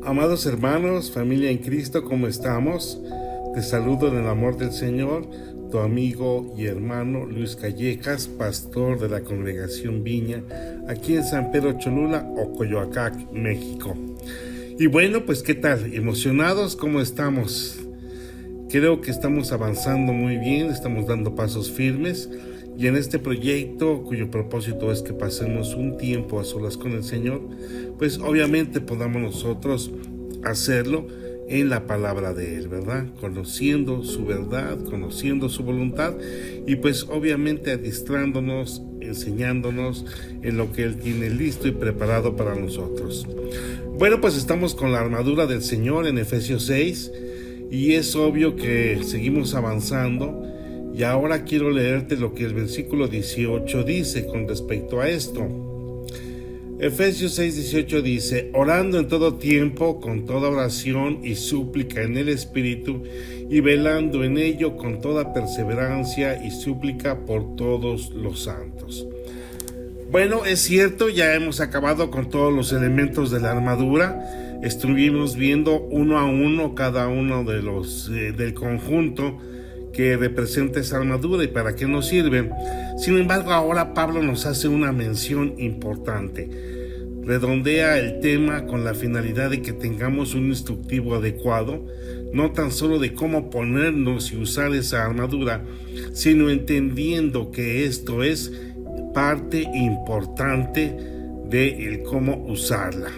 Amados hermanos, familia en Cristo, ¿cómo estamos? Te saludo en el amor del Señor, tu amigo y hermano Luis Callejas, pastor de la Congregación Viña, aquí en San Pedro Cholula, Ocoyoacac, México. Y bueno, pues ¿qué tal? ¿Emocionados? ¿Cómo estamos? Creo que estamos avanzando muy bien, estamos dando pasos firmes. Y en este proyecto, cuyo propósito es que pasemos un tiempo a solas con el Señor, pues obviamente podamos nosotros hacerlo en la palabra de Él, ¿verdad? Conociendo su verdad, conociendo su voluntad y pues obviamente adiestrándonos, enseñándonos en lo que Él tiene listo y preparado para nosotros. Bueno, pues estamos con la armadura del Señor en Efesios 6 y es obvio que seguimos avanzando. Y ahora quiero leerte lo que el versículo 18 dice con respecto a esto. Efesios 6:18 dice: orando en todo tiempo, con toda oración y súplica en el Espíritu, y velando en ello con toda perseverancia y súplica por todos los santos. Bueno, es cierto, ya hemos acabado con todos los elementos de la armadura. Estuvimos viendo uno a uno cada uno de los del conjunto que representa esa armadura y para qué nos sirve. Sin embargo, ahora Pablo nos hace una mención importante. Redondea el tema con la finalidad de que tengamos un instructivo adecuado, no tan solo de cómo ponernos y usar esa armadura, sino entendiendo que esto es parte importante de el cómo usarla,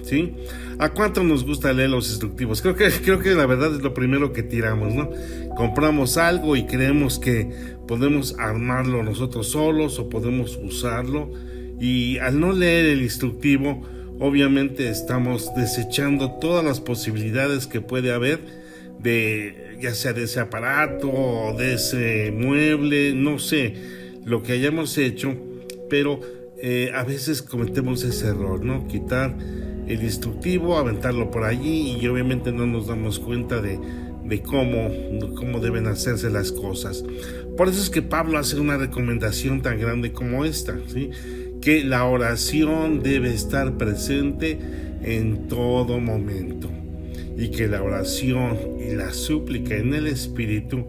¿sí? ¿A cuánto nos gusta leer los instructivos? Creo que la verdad es lo primero que tiramos, ¿no? Compramos algo y creemos que podemos armarlo nosotros solos o podemos usarlo, y al no leer el instructivo obviamente estamos desechando todas las posibilidades que puede haber de, ya sea de ese aparato o de ese mueble, no sé lo que hayamos hecho, pero a veces cometemos ese error, ¿no? Quitar el instructivo, aventarlo por allí y obviamente no nos damos cuenta de cómo deben hacerse las cosas. Por eso es que Pablo hace una recomendación tan grande como esta, ¿sí? Que la oración debe estar presente en todo momento y que la oración y la súplica en el Espíritu,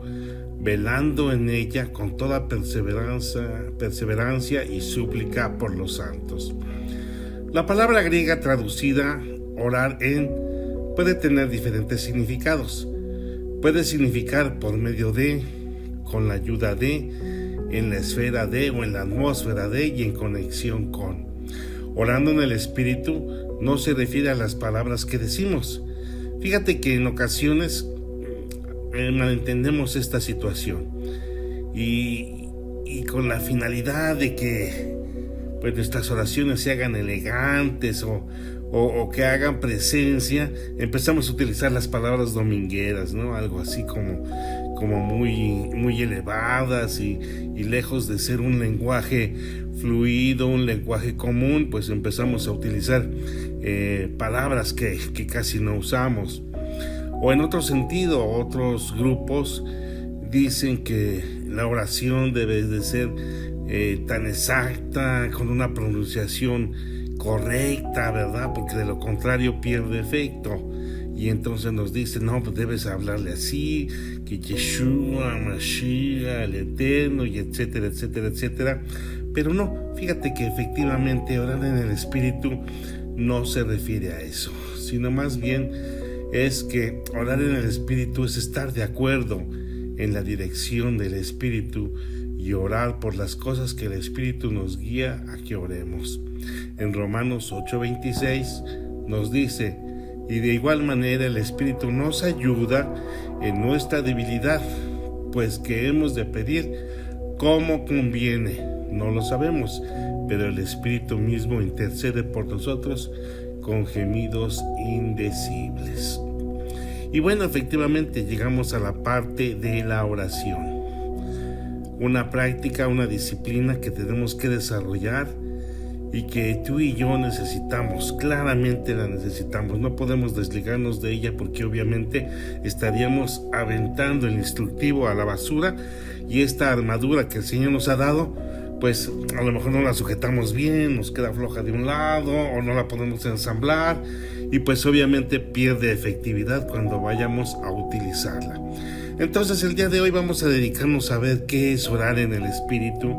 velando en ella con toda perseverancia y súplica por los santos. La palabra griega traducida orar en puede tener diferentes significados. Puede significar por medio de, con la ayuda de, en la esfera de o en la atmósfera de y en conexión con. Orando en el Espíritu no se refiere a las palabras que decimos. Fíjate que en ocasiones malentendemos esta situación y con la finalidad de que pues nuestras oraciones se hagan elegantes o que hagan presencia, empezamos a utilizar las palabras domingueras, ¿no? Algo así como muy elevadas y lejos de ser un lenguaje fluido, un lenguaje común, pues empezamos a utilizar palabras que casi no usamos. O en otro sentido, otros grupos dicen que la oración debe de ser tan exacta, con una pronunciación correcta, ¿verdad? Porque de lo contrario pierde efecto. Y entonces nos dicen, no, pues debes hablarle así, que Yeshua, Mashiach, el Eterno, y etcétera, etcétera, etcétera. Pero no, fíjate que efectivamente orar en el Espíritu no se refiere a eso, sino más bien es que orar en el Espíritu es estar de acuerdo en la dirección del Espíritu y orar por las cosas que el Espíritu nos guía a que oremos. En Romanos 8:26 nos dice: y de igual manera el Espíritu nos ayuda en nuestra debilidad, pues que hemos de pedir como conviene. No lo sabemos, pero el Espíritu mismo intercede por nosotros con gemidos indecibles. Y bueno, efectivamente llegamos a la parte de la oración. Una práctica, una disciplina que tenemos que desarrollar y que tú y yo necesitamos, claramente la necesitamos. No podemos desligarnos de ella porque obviamente estaríamos aventando el instructivo a la basura y esta armadura que el Señor nos ha dado pues a lo mejor no la sujetamos bien, nos queda floja de un lado o no la podemos ensamblar y pues obviamente pierde efectividad cuando vayamos a utilizarla. Entonces el día de hoy vamos a dedicarnos a ver qué es orar en el Espíritu,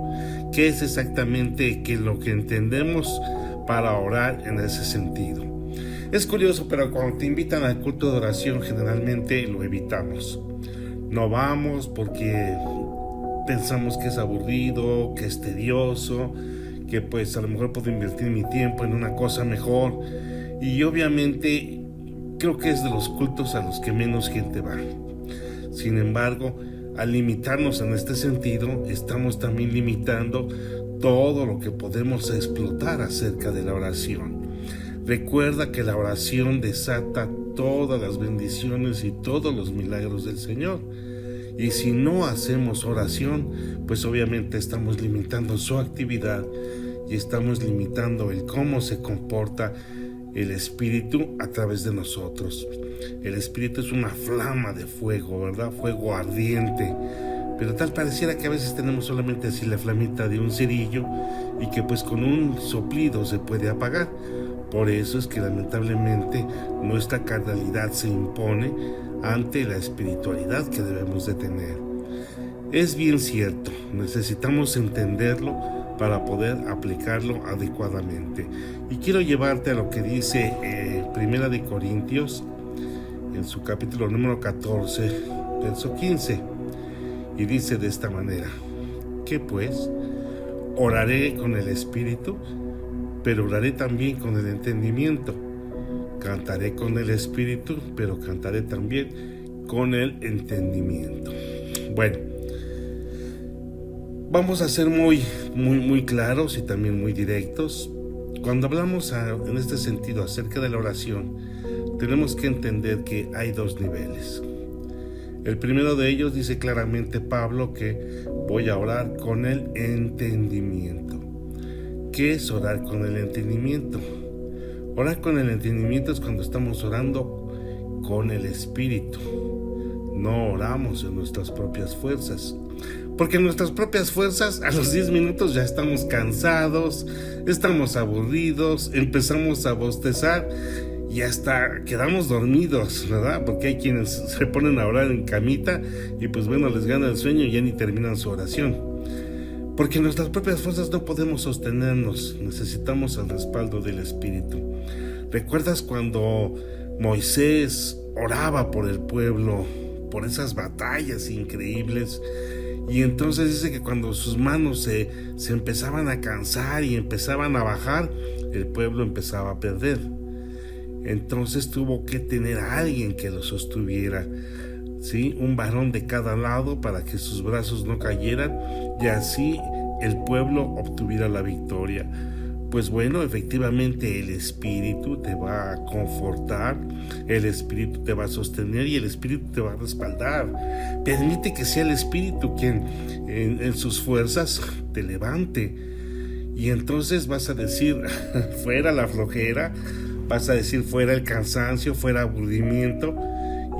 qué es exactamente lo que entendemos para orar en ese sentido. Es curioso, pero cuando te invitan al culto de oración generalmente lo evitamos. No vamos porque pensamos que es aburrido, que es tedioso, que pues a lo mejor puedo invertir mi tiempo en una cosa mejor. Y obviamente creo que es de los cultos a los que menos gente va. Sin embargo, al limitarnos en este sentido, estamos también limitando todo lo que podemos explotar acerca de la oración. Recuerda que la oración desata todas las bendiciones y todos los milagros del Señor. Y si no hacemos oración, pues obviamente estamos limitando su actividad y estamos limitando el cómo se comporta el Espíritu a través de nosotros. El Espíritu es una flama de fuego, ¿verdad? Fuego ardiente. Pero tal pareciera que a veces tenemos solamente así la flamita de un cerillo y que pues con un soplido se puede apagar. Por eso es que lamentablemente nuestra carnalidad se impone ante la espiritualidad que debemos de tener. Es bien cierto, necesitamos entenderlo para poder aplicarlo adecuadamente. Y quiero llevarte a lo que dice Primera de Corintios, en su capítulo número 14, verso 15. Y dice de esta manera: ¿qué pues? Oraré con el Espíritu, pero oraré también con el entendimiento. Cantaré con el Espíritu, pero cantaré también con el entendimiento. Bueno, vamos a ser muy claros y también muy directos. Cuando hablamos en este sentido acerca de la oración, tenemos que entender que hay dos niveles. El primero de ellos dice claramente Pablo que voy a orar con el entendimiento. ¿Qué es orar con el entendimiento? Orar con el entendimiento es cuando estamos orando con el Espíritu. No oramos en nuestras propias fuerzas. Porque en nuestras propias fuerzas a los 10 minutos ya estamos cansados, estamos aburridos, empezamos a bostezar y hasta quedamos dormidos, ¿verdad? Porque hay quienes se ponen a orar en camita y pues bueno, les gana el sueño y ya ni terminan su oración. Porque en nuestras propias fuerzas no podemos sostenernos, necesitamos el respaldo del Espíritu. ¿Recuerdas cuando Moisés oraba por el pueblo, por esas batallas increíbles? Y entonces dice que cuando sus manos se empezaban a cansar y empezaban a bajar, el pueblo empezaba a perder. Entonces tuvo que tener a alguien que lo sostuviera, ¿sí? Un varón de cada lado para que sus brazos no cayeran y así el pueblo obtuviera la victoria. Pues bueno, efectivamente el Espíritu te va a confortar, el Espíritu te va a sostener y el Espíritu te va a respaldar. Permite que sea el Espíritu quien en sus fuerzas te levante. Y entonces vas a decir, fuera la flojera, vas a decir fuera el cansancio, fuera aburrimiento,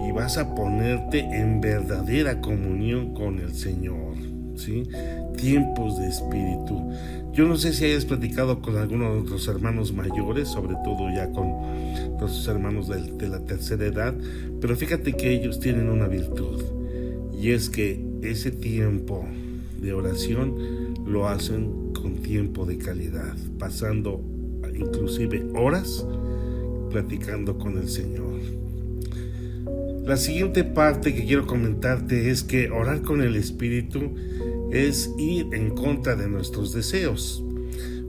y vas a ponerte en verdadera comunión con el Señor, ¿sí? Tiempos de Espíritu. Yo no sé si hayas platicado con algunos de los hermanos mayores, sobre todo ya con los hermanos de la tercera edad, pero fíjate que ellos tienen una virtud, y es que ese tiempo de oración lo hacen con tiempo de calidad, pasando inclusive horas platicando con el Señor. La siguiente parte que quiero comentarte es que orar con el Espíritu es ir en contra de nuestros deseos.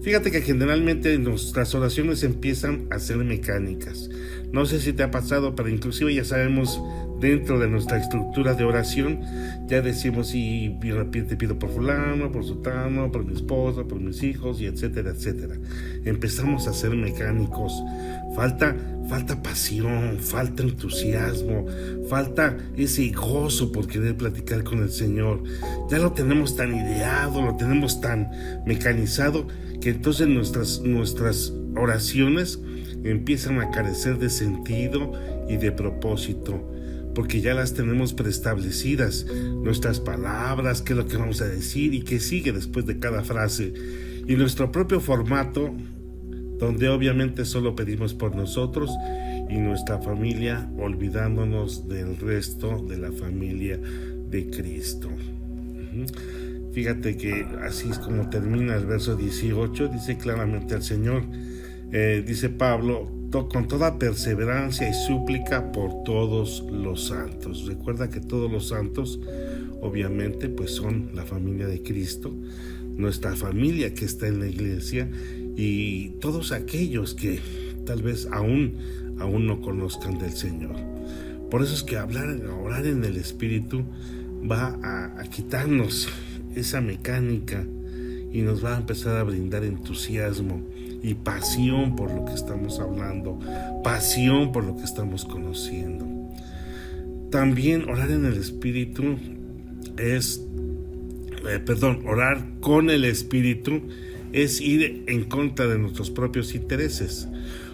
Fíjate que generalmente nuestras oraciones empiezan a ser mecánicas. No sé si te ha pasado, pero inclusive ya sabemos dentro de nuestra estructura de oración, ya decimos sí, te pido por fulano, por sutano, por mi esposa, por mis hijos, y etcétera, etcétera. Empezamos a ser mecánicos. Falta pasión, falta entusiasmo, falta ese gozo por querer platicar con el Señor. Ya lo tenemos tan ideado, lo tenemos tan mecanizado, que entonces nuestras oraciones empiezan a carecer de sentido y de propósito. porque ya las tenemos preestablecidas, nuestras palabras, qué es lo que vamos a decir y qué sigue después de cada frase, y nuestro propio formato, donde obviamente solo pedimos por nosotros y nuestra familia, olvidándonos del resto de la familia de Cristo. Fíjate que así es como termina el verso 18, dice claramente al Señor, dice Pablo, con toda perseverancia y súplica por todos los santos. Recuerda que todos los santos obviamente pues son la familia de Cristo, nuestra familia que está en la iglesia, y todos aquellos que tal vez aún no conozcan del Señor. Por eso es que orar en el Espíritu va a quitarnos esa mecánica y nos va a empezar a brindar entusiasmo y pasión por lo que estamos hablando, pasión por lo que estamos conociendo. También orar en el Espíritu orar con el Espíritu es ir en contra de nuestros propios intereses.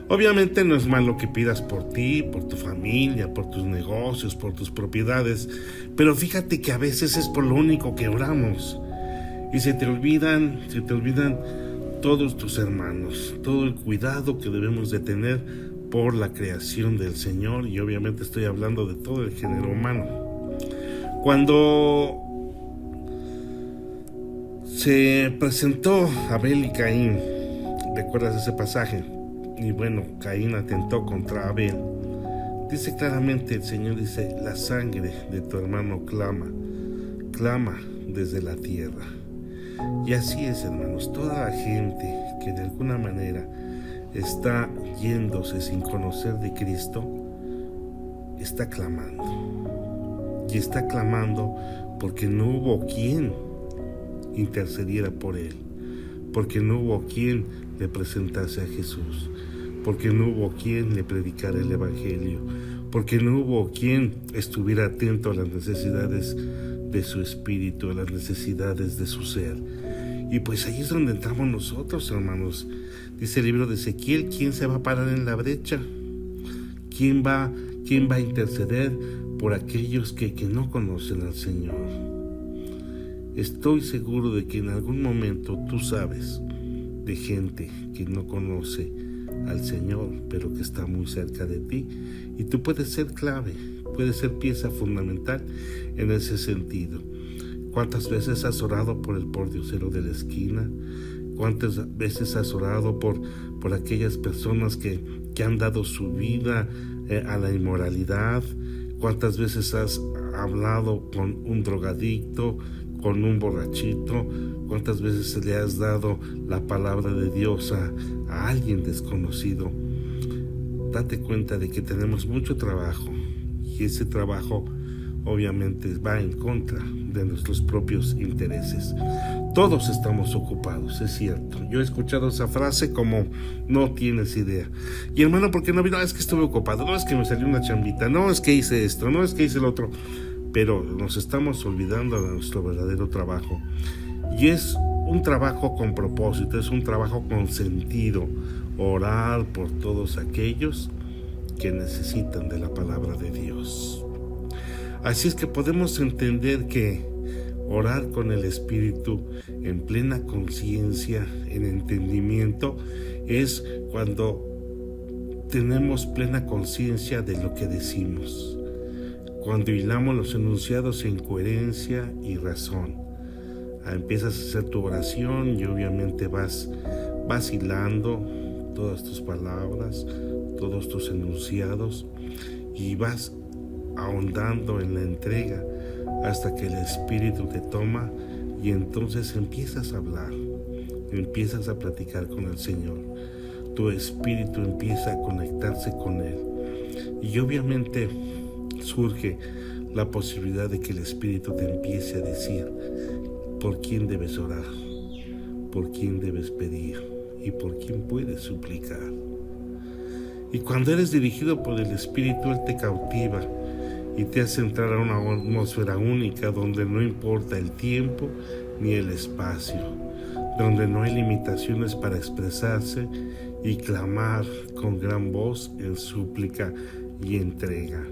Obviamente no es malo que pidas por ti, por tu familia, por tus negocios, por tus propiedades, pero fíjate que a veces es por lo único que oramos y se te olvidan todos tus hermanos, todo el cuidado que debemos de tener por la creación del Señor, y obviamente estoy hablando de todo el género humano. Cuando se presentó Abel y Caín, ¿recuerdas ese pasaje? Y bueno, Caín atentó contra Abel. Dice claramente el Señor, dice, la sangre de tu hermano clama desde la tierra. Y así es, hermanos, toda la gente que de alguna manera está yéndose sin conocer de Cristo, está clamando. Y está clamando porque no hubo quien intercediera por él, porque no hubo quien le presentase a Jesús, porque no hubo quien le predicara el Evangelio, porque no hubo quien estuviera atento a las necesidades de su espíritu, a las necesidades de su ser. Y pues ahí es donde entramos nosotros, hermanos. Dice el libro de Ezequiel, ¿quién se va a parar en la brecha? ¿Quién va a interceder por aquellos que no conocen al Señor? Estoy seguro de que en algún momento tú sabes de gente que no conoce al Señor, pero que está muy cerca de ti, y tú puedes ser clave, puedes ser pieza fundamental en ese sentido. ¿Cuántas veces has orado por el pordiosero de la esquina? ¿Cuántas veces has orado por aquellas personas que han dado su vida a la inmoralidad? ¿Cuántas veces has hablado con un drogadicto, con un borrachito? ¿Cuántas veces le has dado la palabra de Dios a alguien desconocido? Date cuenta de que tenemos mucho trabajo, y ese trabajo obviamente va en contra de nuestros propios intereses. Todos estamos ocupados, es cierto. Yo he escuchado esa frase como no tienes idea. Y hermano, ¿por qué no vino? Es que estuve ocupado, no es que me salió una chambita, no es que hice esto, no es que hice el otro. Pero nos estamos olvidando de nuestro verdadero trabajo. Y es un trabajo con propósito, es un trabajo con sentido. Orar por todos aquellos que necesitan de la palabra de Dios. Así es que podemos entender que orar con el Espíritu en plena conciencia, en entendimiento, es cuando tenemos plena conciencia de lo que decimos, cuando hilamos los enunciados en coherencia y razón. Empiezas a hacer tu oración y obviamente vas hilando todas tus palabras, todos tus enunciados, y vas ahondando en la entrega hasta que el Espíritu te toma, y entonces empiezas a hablar, empiezas a platicar con el Señor. Tu espíritu empieza a conectarse con Él, y obviamente surge la posibilidad de que el Espíritu te empiece a decir por quién debes orar, por quién debes pedir y por quién puedes suplicar. Y cuando eres dirigido por el Espíritu, Él te cautiva y te hace entrar a una atmósfera única donde no importa el tiempo ni el espacio, donde no hay limitaciones para expresarse y clamar con gran voz en súplica y entrega.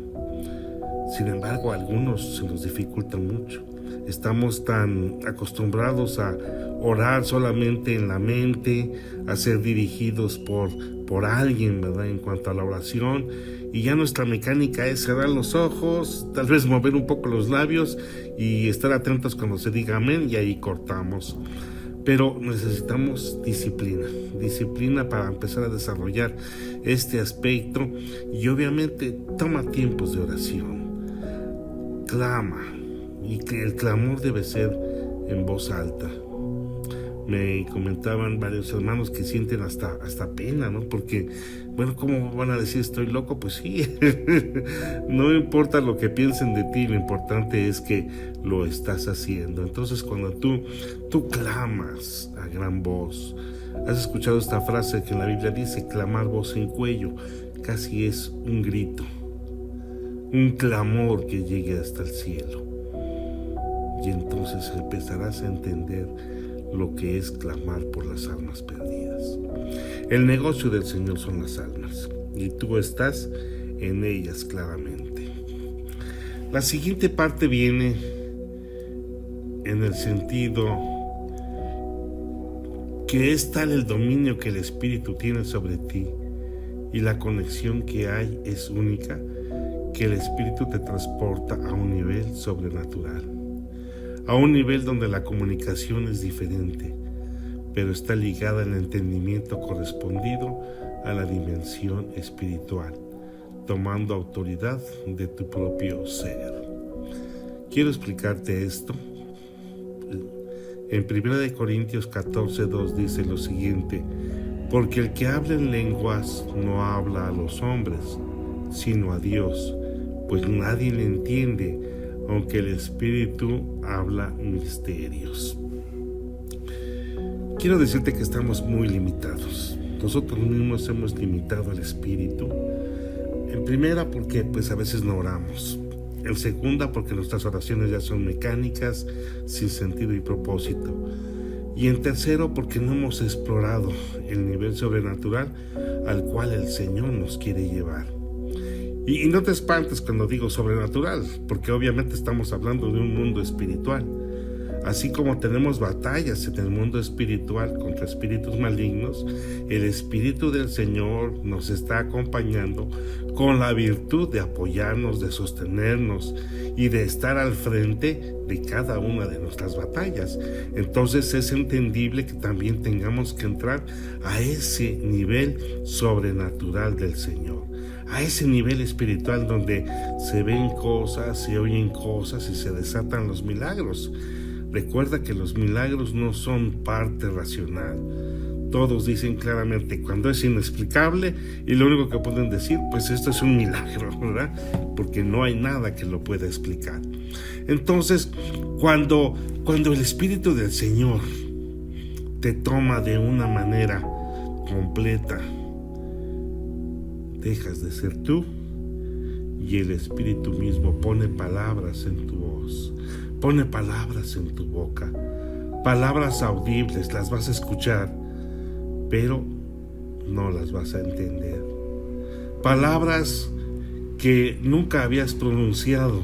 Sin embargo, a algunos se nos dificulta mucho. Estamos tan acostumbrados a orar solamente en la mente, a ser dirigidos por alguien, ¿verdad? En cuanto a la oración, y ya nuestra mecánica es cerrar los ojos, tal vez mover un poco los labios y estar atentos cuando se diga amén, y ahí cortamos. Pero necesitamos disciplina para empezar a desarrollar este aspecto, y obviamente toma tiempos de oración. Clama, y que el clamor debe ser en voz alta. Me comentaban varios hermanos que sienten hasta pena, ¿no? Porque, bueno, ¿cómo van a decir estoy loco? Pues sí, no importa lo que piensen de ti, lo importante es que lo estás haciendo. Entonces, cuando tú clamas a gran voz, has escuchado esta frase que en la Biblia dice clamar voz en cuello, casi es un grito, un clamor que llegue hasta el cielo. Y entonces empezarás a entender lo que es clamar por las almas perdidas. El negocio del Señor son las almas, y tú estás en ellas claramente. La siguiente parte viene en el sentido que es tal el dominio que el Espíritu tiene sobre ti y la conexión que hay es única, que el Espíritu te transporta a un nivel sobrenatural, a un nivel donde la comunicación es diferente, pero está ligada al entendimiento correspondido a la dimensión espiritual, tomando autoridad de tu propio ser. Quiero explicarte esto. En 1 Corintios 14:2 dice lo siguiente: porque el que habla en lenguas no habla a los hombres, sino a Dios, pues nadie le entiende, aunque el Espíritu habla misterios. Quiero decirte que estamos muy limitados. Nosotros mismos hemos limitado al Espíritu. En primera, porque a veces no oramos. En segunda, porque nuestras oraciones ya son mecánicas, sin sentido y propósito. Y en tercero, porque no hemos explorado el nivel sobrenatural al cual el Señor nos quiere llevar. Y no te espantes cuando digo sobrenatural, porque obviamente estamos hablando de un mundo espiritual. Así como tenemos batallas en el mundo espiritual contra espíritus malignos, el Espíritu del Señor nos está acompañando con la virtud de apoyarnos, de sostenernos y de estar al frente de cada una de nuestras batallas. Entonces es entendible que también tengamos que entrar a ese nivel sobrenatural del Señor, a ese nivel espiritual donde se ven cosas, se oyen cosas y se desatan los milagros. Recuerda que los milagros no son parte racional. Todos dicen claramente cuando es inexplicable, y lo único que pueden decir, pues esto es un milagro, ¿verdad? Porque no hay nada que lo pueda explicar. Entonces, cuando el Espíritu del Señor te toma de una manera completa, dejas de ser tú y el Espíritu mismo pone palabras en tu voz, pone palabras en tu boca, palabras audibles, las vas a escuchar, pero no las vas a entender. Palabras que nunca habías pronunciado,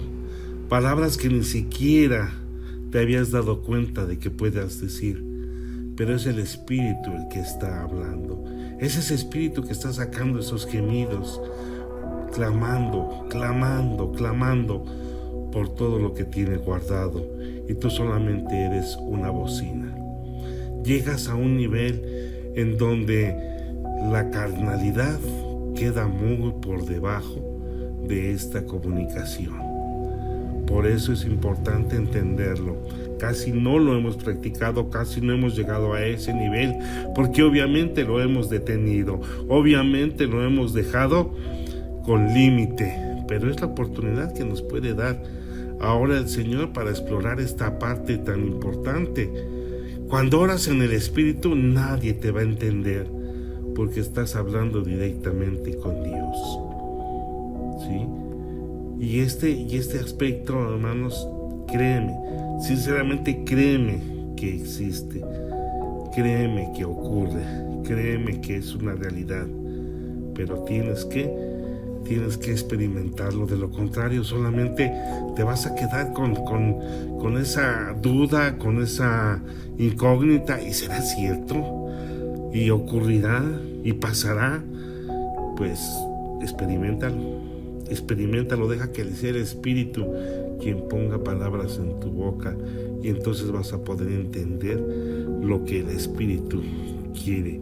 palabras que ni siquiera te habías dado cuenta de que puedas decir, pero es el Espíritu el que está hablando. Es ese Espíritu que está sacando esos gemidos, clamando por todo lo que tiene guardado, y tú solamente eres una bocina. Llegas a un nivel en donde la carnalidad queda muy por debajo de esta comunicación. Por eso es importante entenderlo. Casi no lo hemos practicado, casi no hemos llegado a ese nivel, porque obviamente lo hemos detenido, obviamente lo hemos dejado con límite, pero es la oportunidad que nos puede dar ahora el Señor para explorar esta parte tan importante. Cuando oras en el Espíritu, nadie te va a entender, porque estás hablando directamente con Dios, ¿sí? Y este aspecto, hermanos, créeme, sinceramente créeme que existe, créeme que ocurre, créeme que es una realidad, pero tienes que tienes que experimentarlo. De lo contrario, solamente te vas a quedar con esa duda, con esa incógnita. ¿Y será cierto? ¿Y ocurrirá? ¿Y pasará? Pues experiméntalo, deja que sea el Espíritu quien ponga palabras en tu boca, y entonces vas a poder entender lo que el Espíritu quiere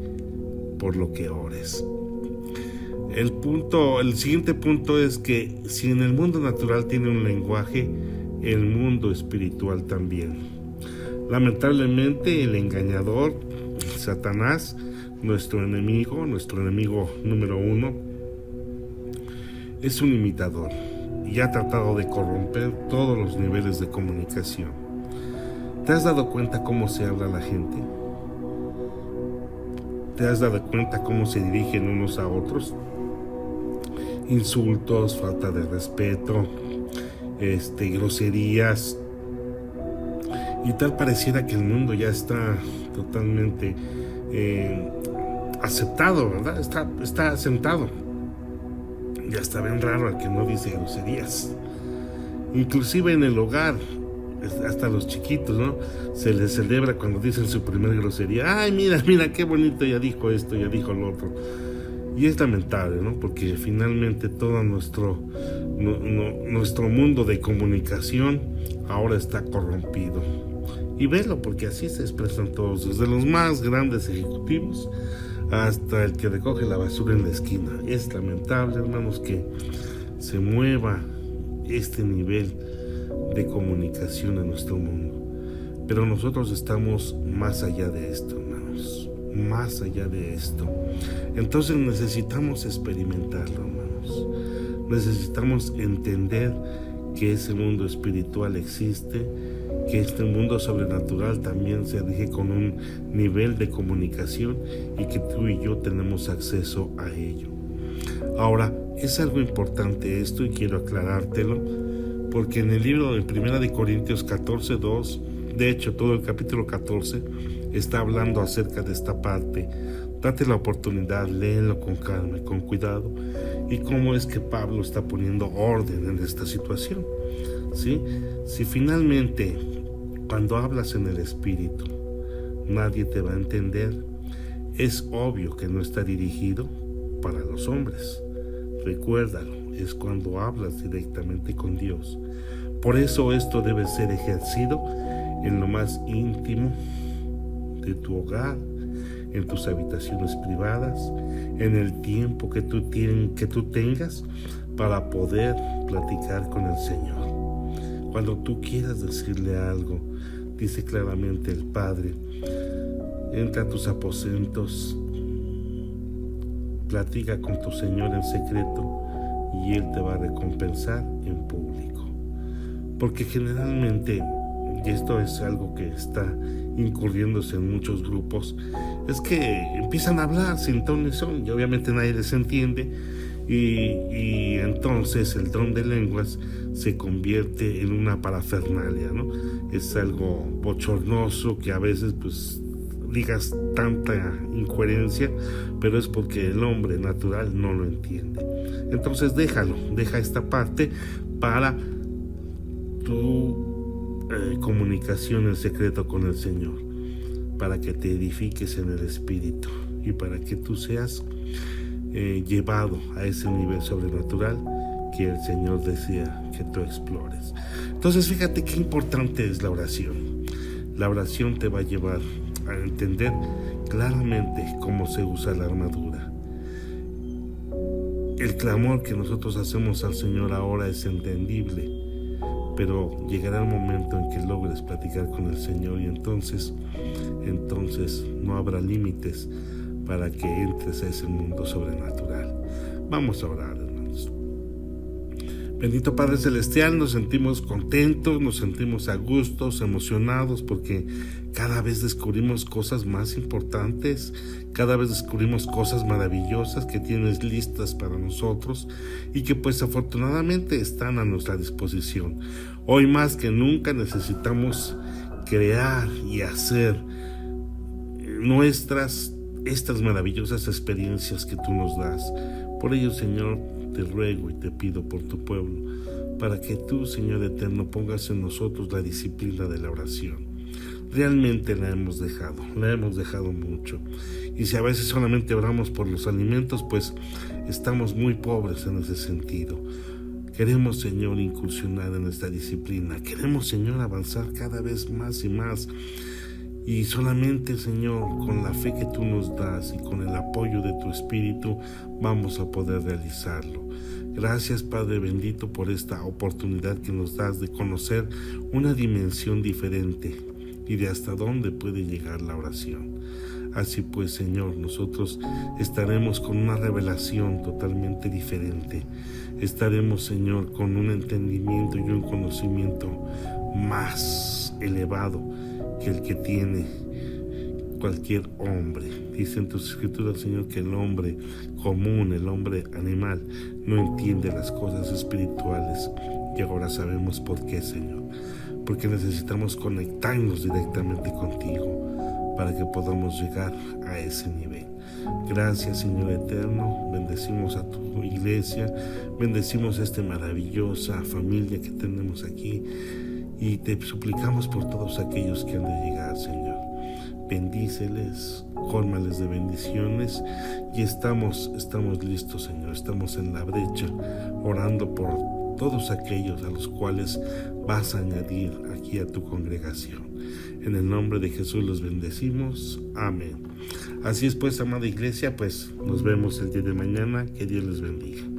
por lo que ores. El siguiente punto es que si en el mundo natural tiene un lenguaje, el mundo espiritual también. Lamentablemente, el engañador, Satanás, nuestro enemigo número 1, es un imitador y ha tratado de corromper todos los niveles de comunicación. ¿Te has dado cuenta cómo se habla la gente? ¿Te has dado cuenta cómo se dirigen unos a otros? Insultos, falta de respeto, groserías, y tal pareciera que el mundo ya está totalmente aceptado, ¿verdad? Está asentado. Ya está bien raro el que no dice groserías. Inclusive en el hogar, hasta los chiquitos, ¿no? Se les celebra cuando dicen su primer grosería. Ay, mira, qué bonito, ya dijo esto, ya dijo lo otro. Y es lamentable, ¿no? Porque finalmente todo nuestro mundo de comunicación ahora está corrompido. Y velo, porque así se expresan todos, desde los más grandes ejecutivos hasta el que recoge la basura en la esquina. Es lamentable, hermanos, que se mueva este nivel de comunicación en nuestro mundo. Pero nosotros estamos más allá de esto, hermanos, más allá de esto. Entonces necesitamos experimentarlo, hermanos. Necesitamos entender que ese mundo espiritual existe, que este mundo sobrenatural también se rige con un nivel de comunicación y que tú y yo tenemos acceso a ello. Ahora, es algo importante esto y quiero aclarártelo, porque en el libro de 1 Corintios 14:2, de hecho todo el capítulo 14 está hablando acerca de esta parte. Date la oportunidad, léelo con calma y con cuidado, y cómo es que Pablo está poniendo orden en esta situación, ¿sí? Si finalmente cuando hablas en el Espíritu nadie te va a entender, es obvio que no está dirigido para los hombres. Recuérdalo, es cuando hablas directamente con Dios. Por eso esto debe ser ejercido en lo más íntimo de tu hogar, en tus habitaciones privadas, en el tiempo que tú tengas para poder platicar con el Señor. Cuando tú quieras decirle algo, dice claramente el Padre, entra a tus aposentos, platica con tu Señor en secreto y Él te va a recompensar en público. Porque generalmente, y esto es algo que está incurriéndose en muchos grupos, es que empiezan a hablar sin ton ni son y obviamente nadie les entiende, y entonces el don de lenguas se convierte en una parafernalia, ¿no? Es algo bochornoso que a veces pues digas tanta incoherencia, pero es porque el hombre natural no lo entiende. Entonces deja esta parte para tu comunicación en secreto con el Señor, para que te edifiques en el Espíritu y para que tú seas llevado a ese nivel sobrenatural que el Señor desea que tú explores. Entonces fíjate qué importante es la oración. La oración te va a llevar a entender claramente cómo se usa la armadura. El clamor que nosotros hacemos al Señor ahora es entendible, pero llegará el momento en que logres platicar con el Señor y entonces no habrá límites para que entres a ese mundo sobrenatural. Vamos a orar, hermanos. Bendito Padre Celestial, nos sentimos contentos, nos sentimos a gustos, emocionados, porque cada vez descubrimos cosas más importantes, cada vez descubrimos cosas maravillosas que tienes listas para nosotros y que pues afortunadamente están a nuestra disposición. Hoy más que nunca necesitamos crear y hacer nuestras estas maravillosas experiencias que tú nos das. Por ello, Señor, te ruego y te pido por tu pueblo, para que tú, Señor eterno, pongas en nosotros la disciplina de la oración. Realmente la hemos dejado mucho. Y si a veces solamente oramos por los alimentos, pues estamos muy pobres en ese sentido. Queremos, Señor, incursionar en esta disciplina. Queremos, Señor, avanzar cada vez más y más. Y solamente, Señor, con la fe que tú nos das y con el apoyo de tu Espíritu, vamos a poder realizarlo. Gracias, Padre bendito, por esta oportunidad que nos das de conocer una dimensión diferente y de hasta dónde puede llegar la oración. Así pues, Señor, nosotros estaremos con una revelación totalmente diferente. Estaremos, Señor, con un entendimiento y un conocimiento más elevado que el que tiene cualquier hombre. Dice en tus escrituras, Señor, que el hombre común, el hombre animal, no entiende las cosas espirituales. Y ahora sabemos por qué, Señor. Porque necesitamos conectarnos directamente contigo para que podamos llegar a ese nivel. Gracias, Señor eterno. Bendecimos a tu iglesia, bendecimos a esta maravillosa familia que tenemos aquí y te suplicamos por todos aquellos que han de llegar, Señor. Bendíceles, córmales de bendiciones y estamos listos, Señor. Estamos en la brecha orando por todos aquellos a los cuales vas a añadir aquí a tu congregación. En el nombre de Jesús los bendecimos. Amén. Así es pues, amada iglesia, pues nos vemos el día de mañana. Que Dios les bendiga.